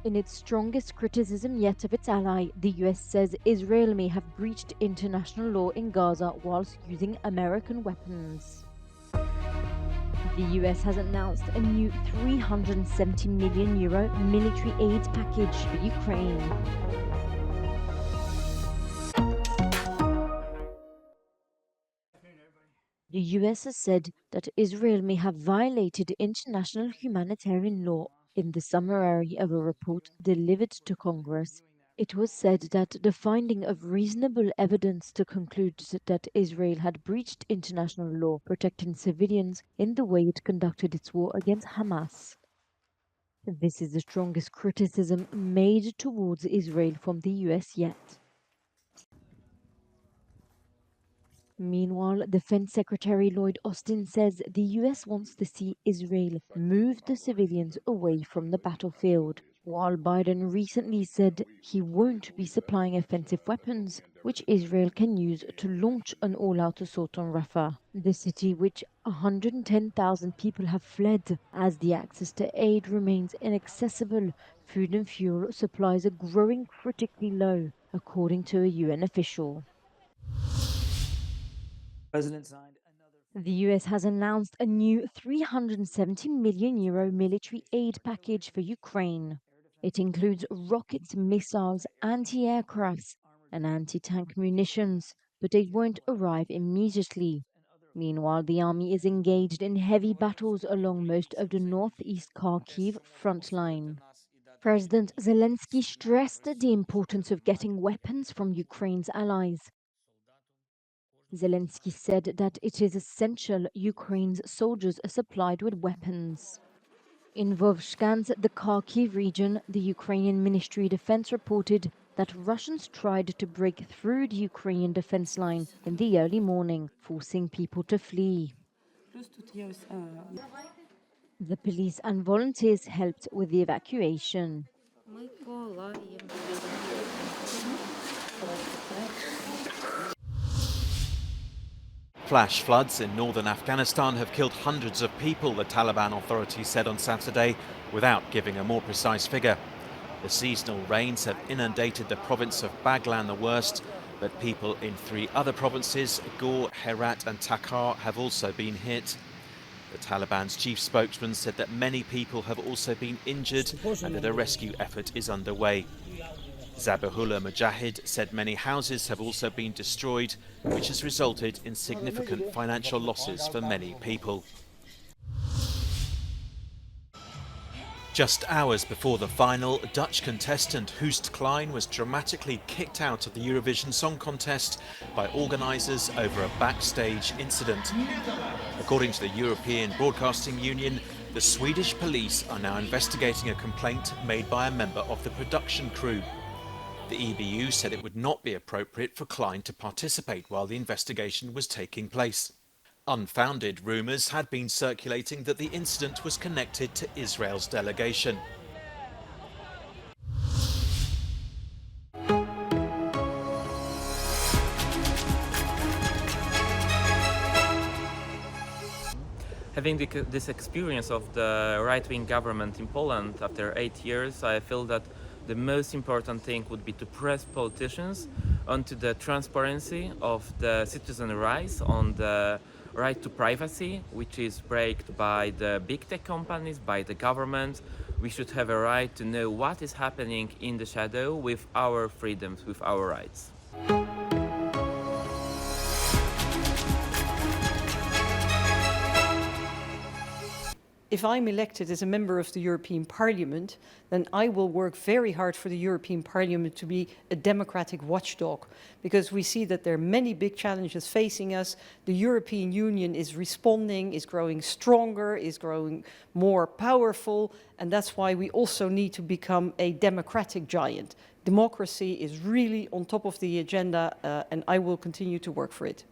In its strongest criticism yet of its ally, the US says Israel may have breached international law in Gaza whilst using American weapons. The US has announced a new €370 million military aid package for Ukraine. The US has said that Israel may have violated international humanitarian law in the summary of a report delivered to Congress. It was said that the finding of reasonable evidence to conclude that Israel had breached international law protecting civilians in the way it conducted its war against Hamas. This is the strongest criticism made towards Israel from the US yet. Meanwhile, Defense Secretary Lloyd Austin says the US wants to see Israel move the civilians away from the battlefield, while Biden recently said he won't be supplying offensive weapons, which Israel can use to launch an all-out assault on Rafah, the city which 110,000 people have fled as the access to aid remains inaccessible. Food and fuel supplies are growing critically low, according to a UN official. The US has announced a new €370 million military aid package for Ukraine. It includes rockets, missiles, anti-aircrafts, and anti-tank munitions, but they won't arrive immediately. Meanwhile, the army is engaged in heavy battles along most of the northeast Kharkiv front line. President Zelensky stressed the importance of getting weapons from Ukraine's allies. Zelensky said that it is essential Ukraine's soldiers are supplied with weapons. In Vovshansk, the Kharkiv region, the Ukrainian Ministry of Defense reported that Russians tried to break through the Ukrainian defense line in the early morning, forcing people to flee. The police and volunteers helped with the evacuation. Flash floods in northern Afghanistan have killed hundreds of people, the Taliban authorities said on Saturday, without giving a more precise figure. The seasonal rains have inundated the province of Baghlan the worst, but people in 3 other provinces, Ghor, Herat and Takhar, have also been hit. The Taliban's chief spokesman said that many people have also been injured and that a rescue effort is underway. Zabihullah Mujahid said many houses have also been destroyed, which has resulted in significant financial losses for many people. Just hours before the final, Dutch contestant Joost Klein was dramatically kicked out of the Eurovision Song Contest by organisers over a backstage incident. According to the European Broadcasting Union, the Swedish police are now investigating a complaint made by a member of the production crew. The EBU said it would not be appropriate for Klein to participate while the investigation was taking place. Unfounded rumours had been circulating that the incident was connected to Israel's delegation. Having this experience of the right-wing government in Poland after 8 years, I feel that the most important thing would be to press politicians onto the transparency of the citizen rights, on the right to privacy, which is breached by the big tech companies, by the government. We should have a right to know what is happening in the shadow with our freedoms, with our rights. If I'm elected as a member of the European Parliament, then I will work very hard for the European Parliament to be a democratic watchdog, because we see that there are many big challenges facing us. The European Union is responding, is growing stronger, is growing more powerful, and that's why we also need to become a democratic giant. Democracy is really on top of the agenda, and I will continue to work for it.